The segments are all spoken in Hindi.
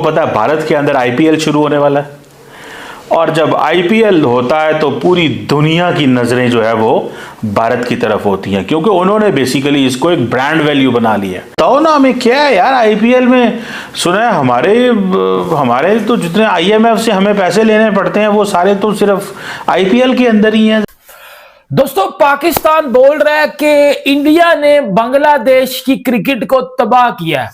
पता है भारत के अंदर आईपीएल शुरू होने वाला है, और जब आईपीएल होता है तो पूरी दुनिया की नजरें जो है वो भारत की तरफ होती हैं, क्योंकि उन्होंने बेसिकली इसको एक ब्रांड वैल्यू बना लिया है। तो ना हमें क्या है यार, आईपीएल में सुना है हमारे तो जितने आईएमएफ से हमें पैसे लेने पड़ते हैं वो सारे तो सिर्फ आईपीएल के अंदर ही हैं। दोस्तों, पाकिस्तान बोल रहा है कि इंडिया ने बांग्लादेश की क्रिकेट को तबाह किया है।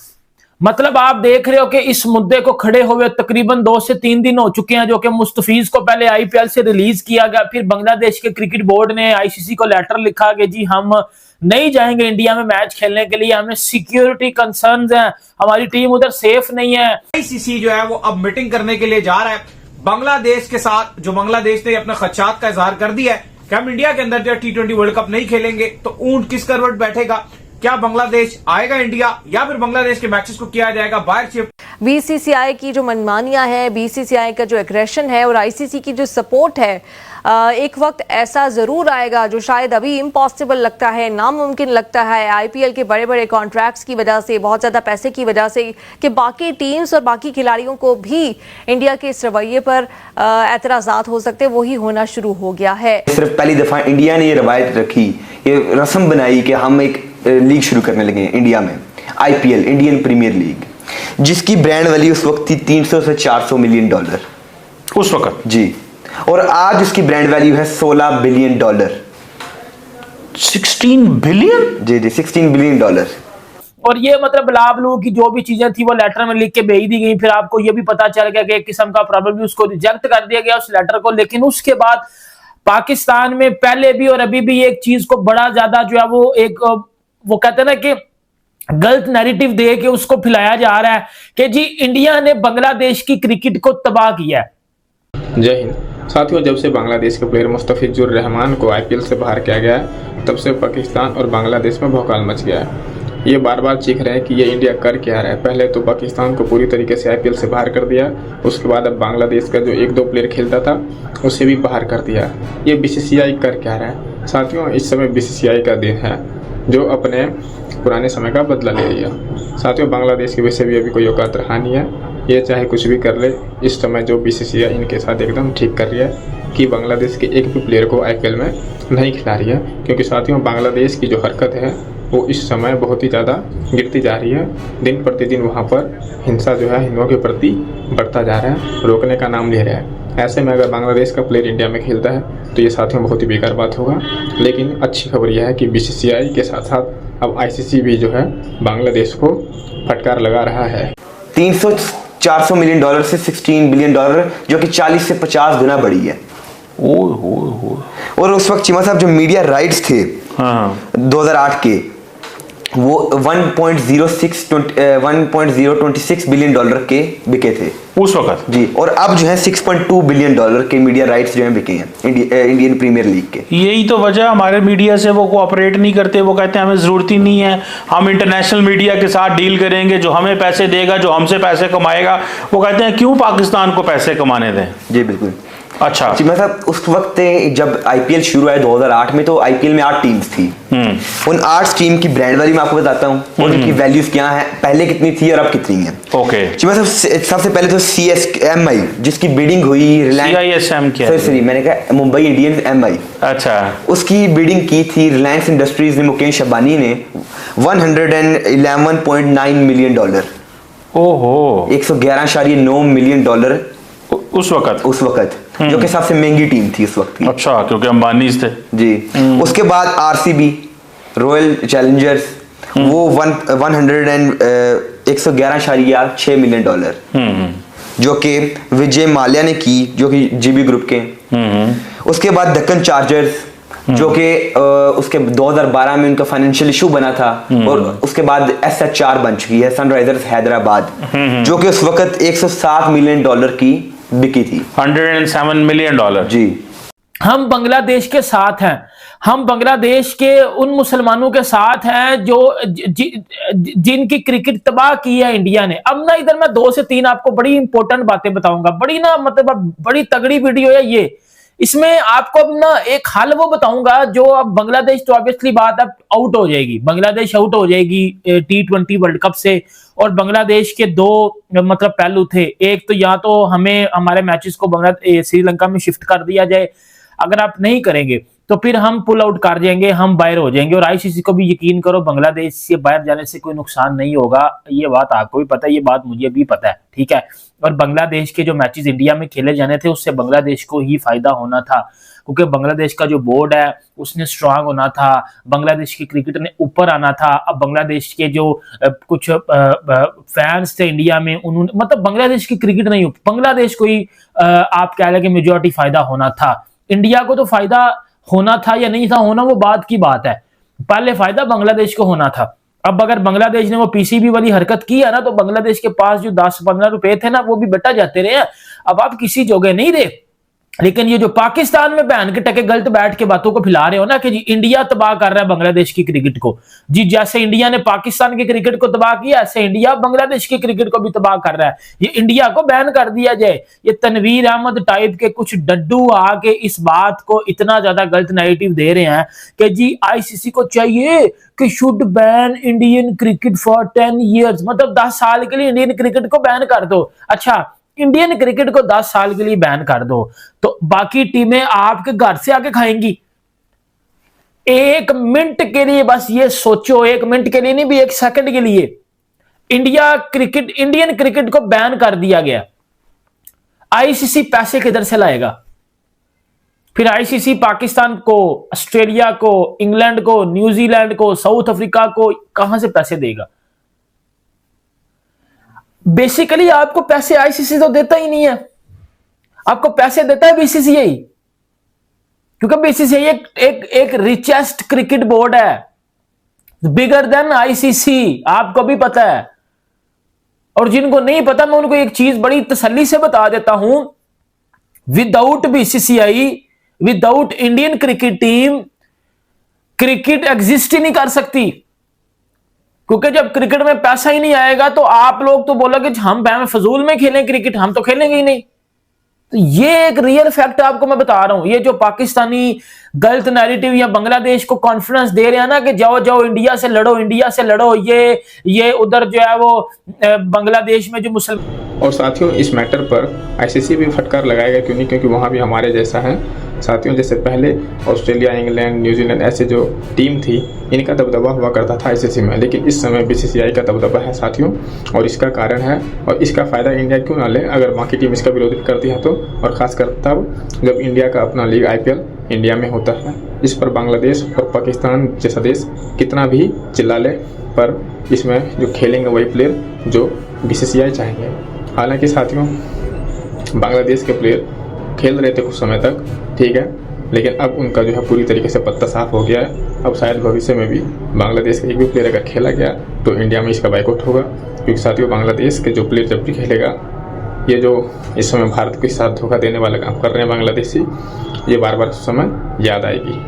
मतलब आप देख रहे हो कि इस मुद्दे को खड़े हुए तकरीबन 2 से 3 दिन हो चुके हैं, जो कि मुस्तफीज को पहले आईपीएल से रिलीज किया गया, फिर बांग्लादेश के क्रिकेट बोर्ड ने आईसीसी को लेटर लिखा कि जी हम नहीं जाएंगे इंडिया में मैच खेलने के लिए, हमें सिक्योरिटी कंसर्न्स हैं, हमारी टीम उधर सेफ नहीं है। आईसीसी जो है वो अब मीटिंग करने के लिए जा रहा है बांग्लादेश के साथ। जो बांग्लादेश ने अपने खदशात का इजहार कर दिया है कि हम इंडिया के अंदर जो T20 वर्ल्ड कप नहीं खेलेंगे, तो ऊंट किस करवट बैठेगा, क्या बांग्लादेश आएगा इंडिया या फिर बांग्लादेश के मैचेस को किया जाएगा बाहर शिफ्ट। बीसीसीआई की जो मनमानियां है, बीसीसीआई का जो एग्रेशन है और आईसीसी की जो सपोर्ट है, एक वक्त ऐसा जरूर आएगा जो शायद अभी इम्पॉसिबल लगता है, नामुमकिन लगता है आईपीएल के बड़े बड़े कॉन्ट्रैक्ट्स की वजह से, बहुत ज्यादा पैसे की वजह से, कि बाकी टीम्स और बाकी खिलाड़ियों को भी इंडिया के इस रवैये पर एतराजात हो सकते हैं। वही होना शुरू हो गया है। सिर्फ पहली दफा इंडिया ने ये रवायत रखी, ये रस्म बनाई कि हम एक लीग शुरू करने लगे हैं इंडिया में, आईपीएल, इंडियन प्रीमियर लीग, जिसकी ब्रांड वैल्यू उस वक्त थी 300 से 400 मिलियन डॉलर उस वक्त जी, और आज उसकी ब्रांड वैल्यू है 16 बिलियन डॉलर। 16 बिलियन? जी जी, 16 बिलियन डॉलर। और ये मतलब लाभलू की जो भी चीजें थी वो लेटर में लिख के भेज दी गई। फिर आपको ये भी पता चल गया कि एक किस्म का प्रॉब्लम भी, उसको रिजेक्ट कर दिया गया उस लेटर को। लेकिन उसके बाद पाकिस्तान में पहले भी और अभी भी एक चीज को बड़ा ज्यादा जो है वो कहते हैं ना कि गलत नैरेटिव दे के उसको फैलाया जा रहा है कि जी इंडिया ने बांग्लादेश की क्रिकेट को तबाह किया है। जय हिंद साथियों, जब से बांग्लादेश के प्लेयर मुस्तफिजुर रहमान को आईपीएल से बाहर किया गया है, तब से पाकिस्तान और बांग्लादेश में भौकाल मच गया है। ये बार बार चीख रहे हैं कि ये इंडिया कर क्या रहा है। पहले तो पाकिस्तान को पूरी तरीके से आईपीएल से बाहर कर दिया, उसके बाद अब बांग्लादेश का जो 1-2 प्लेयर खेलता था उसे भी बाहर कर दिया। ये बीसीसीआई कर क्या रहा है साथियों? इस समय बीसीसीआई का दिन है जो अपने पुराने समय का बदला ले रही है। साथियों, बांग्लादेश के वैसे भी अभी कोई औकात रहा नहीं है, ये चाहे कुछ भी कर ले। इस समय जो बीसीसीआई इनके साथ एकदम ठीक कर रही है कि बांग्लादेश के एक भी प्लेयर को आईपीएल में नहीं खिला रही है, क्योंकि साथियों बांग्लादेश की जो हरकत है वो इस समय बहुत ही ज़्यादा गिरती जा रही है। दिन प्रतिदिन वहाँ पर हिंसा जो है हिंदुओं के प्रति बढ़ता जा रहा है, रोकने का नाम ले रहा है। ऐसे में अगर बांग्लादेश का प्लेयर इंडिया में खेलता है तो ये साथियों बहुत ही बेकार बात होगा। लेकिन अच्छी खबर यह है कि बीसीसीआई के साथ साथ अब आईसीसी भी जो है बांग्लादेश को फटकार लगा रहा है। 300-400 मिलियन डॉलर से 16 बिलियन डॉलर, जो कि 40 से 50 गुना बढ़ी है। और उस वक्त चीमा साहब जो मीडिया राइट्स थे 2008 के, वो 1.026 बिलियन डॉलर के बिके थे उस वक्त जी। और अब जो है 6.2 बिलियन डॉलर के मीडिया राइट्स जो है बिके हैं इंडियन प्रीमियर लीग के। यही तो वजह हमारे मीडिया से वो कोऑपरेट नहीं करते। वो कहते हैं हमें जरूरत ही नहीं है, हम इंटरनेशनल मीडिया के साथ डील करेंगे, जो हमें पैसे देगा, जो हमसे पैसे कमाएगा। वो कहते हैं क्यों पाकिस्तान को पैसे कमाने दें। जी बिल्कुल। अच्छा जी, मतलब उस वक्त जब आईपीएल शुरू हुआ 2008 में, तो आईपीएल में 8 टीम्स थी। उन 8 टीम की ब्रांड वैल्यू मैं आपको बताता हूँ, और उनकी वैल्यूज क्या है, पहले कितनी थी और अब कितनी है। ओके जी, मतलब सबसे पहले तो CSMI, जिसकी बिडिंग हुई रिलायंस, सॉरी मैंने कहा मुंबई इंडियंस MI। अच्छा, उसकी बिडिंग की थी रिलायंस इंडस्ट्रीज ने, मुकेश अंबानी ने 111.9 मिलियन डॉलर। ओहो, 111.9 मिलियन डॉलर उस वक्त जो कि सबसे महंगी टीम थी उस वक्त की। अच्छा, क्योंकि अंबानी थे जी। उसके बाद RCB, रॉयल चैलेंजर्स, वो 111.6 मिलियन डॉलर, जो कि विजय माल्या ने की, जो कि GB ग्रुप के। उसके बाद दक्कन चार्जर्स, जो कि उसके 2012 में उनका फाइनेंशियल इशू बना था, और उसके बाद SHR बन चुकी है, सनराइजर्स हैदराबाद, जो कि उस वक्त 107 मिलियन डॉलर की बिकी थी। 107 मिलियन डॉलर जी। हम बांग्लादेश के साथ हैं, हम बांग्लादेश के उन मुसलमानों के साथ हैं जो जिनकी क्रिकेट तबाह की है इंडिया ने। अब ना इधर मैं 2 से 3 आपको बड़ी इंपॉर्टेंट बातें बताऊंगा, बड़ी ना मतलब बड़ी तगड़ी वीडियो है ये। इसमें आपको अब ना एक हल वो बताऊंगा, जो अब बांग्लादेश तो ऑब्वियसली बात अब आउट हो जाएगी, बांग्लादेश आउट हो जाएगी T20 वर्ल्ड कप से। और बांग्लादेश के दो मतलब पहलू थे, एक तो या तो हमें हमारे मैचेस को श्रीलंका में शिफ्ट कर दिया जाए, अगर आप नहीं करेंगे तो फिर हम पुल आउट कर जाएंगे, हम बाहर हो जाएंगे। और आईसीसी को भी यकीन करो बांग्लादेश से बाहर जाने से कोई नुकसान नहीं होगा, ये बात आपको भी पता है, ये बात मुझे भी पता है, ठीक है। और बांग्लादेश के जो मैचेस इंडिया में खेले जाने थे उससे बांग्लादेश को ही फायदा होना था, क्योंकि बांग्लादेश का जो बोर्ड है उसने स्ट्रांग होना था, बांग्लादेश की क्रिकेट ने ऊपर आना था। अब बांग्लादेश के जो कुछ फैंस थे इंडिया में, उन्होंने मतलब बांग्लादेश की क्रिकेट नहीं, बांग्लादेश को ही आप कह लें कि मेजॉरिटी फायदा होना था। इंडिया को तो फायदा होना था या नहीं था होना, वो बात की बात है, पहले फायदा बांग्लादेश को होना था। अब अगर बांग्लादेश ने वो पीसीबी वाली हरकत की है ना, तो बांग्लादेश के पास जो 10-15 रुपए थे ना, वो भी बेटा जाते रहे। अब आप किसी जगह नहीं रहे। लेकिन ये जो पाकिस्तान में बहन के टके गलत बैठ के बातों को फैला रहे हो ना कि जी इंडिया तबाह कर रहा है बांग्लादेश की क्रिकेट को, जी जैसे इंडिया ने पाकिस्तान की क्रिकेट को तबाह किया, ऐसे इंडिया बांग्लादेश की क्रिकेट को भी तबाह कर रहा है। ये इंडिया को बैन कर दिया जाए। ये तनवीर अहमद टाइप के कुछ डड्डू आके इस बात को इतना ज्यादा गलत नैरेटिव दे रहे हैं कि जी आईसीसी को चाहिए कि should ban Indian cricket for 10 years, मतलब 10 साल के लिए इंडियन क्रिकेट को बैन कर दो। अच्छा, इंडियन क्रिकेट को 10 साल के लिए बैन कर दो तो बाकी टीमें आपके घर से आके खाएंगी। एक मिनट के लिए बस ये सोचो, एक मिनट के लिए नहीं भी, एक सेकंड के लिए इंडियन क्रिकेट को बैन कर दिया गया, आईसीसी पैसे किधर से लाएगा? फिर आईसीसी पाकिस्तान को, ऑस्ट्रेलिया को, इंग्लैंड को, न्यूजीलैंड को, साउथ अफ्रीका को कहां से पैसे देगा? बेसिकली आपको पैसे आईसीसी तो देता ही नहीं है, आपको पैसे देता है बीसीसीआई, क्योंकि बीसीसीआई एक रिचेस्ट क्रिकेट बोर्ड है, बिगर देन आईसीसी, आपको भी पता है। और जिनको नहीं पता मैं उनको एक चीज बड़ी तसल्ली से बता देता हूं, without BCCI, without Indian cricket team, cricket exist ही नहीं कर सकती। क्योंकि जब क्रिकेट में पैसा ही नहीं आएगा तो आप लोग तो बोलोगे हम फजूल में खेलें क्रिकेट, हम तो खेलेंगे ही नहीं। तो ये एक रियल फैक्ट आपको मैं बता रहा हूं। ये जो पाकिस्तानी गलत नैरेटिव या बांग्लादेश को कॉन्फिडेंस दे रहे हैं ना कि जाओ जाओ इंडिया से लड़ो, इंडिया से लड़ो, ये उधर जो है वो बांग्लादेश में जो मुसलमान। और साथियों इस मैटर पर आईसीसी भी फटकार लगाएगा, क्यों नहीं, क्योंकि वहाँ भी हमारे जैसा है साथियों। जैसे पहले ऑस्ट्रेलिया, इंग्लैंड, न्यूजीलैंड ऐसे जो टीम थी इनका दबदबा हुआ करता था आईसीसी में, लेकिन इस समय बीसीसीआई का दबदबा है साथियों। और इसका कारण है, और इसका फ़ायदा इंडिया क्यों ना ले अगर बाकी टीम इसका विरोध करती है तो, और ख़ासकर तब जब इंडिया का अपना लीग आईपीएल इंडिया में होता है। इस पर बांग्लादेश और पाकिस्तान जैसा देश कितना भी चिल्ला ले, पर इसमें जो खेलेंगे वही प्लेयर जो बीसीसीआई चाहेंगे। हालांकि साथियों बांग्लादेश के प्लेयर खेल रहे थे कुछ समय तक, ठीक है, लेकिन अब उनका जो है पूरी तरीके से पत्ता साफ हो गया है। अब शायद भविष्य में भी बांग्लादेश का एक भी प्लेयर अगर खेला गया तो इंडिया में इसका बाइकआउट होगा, क्योंकि साथियों बांग्लादेश के जो प्लेयर जब भी खेलेगा, ये जो इस समय भारत के साथ धोखा देने वाला काम कर रहे हैं बांग्लादेशी, ये बार बार उस समय याद आएगी।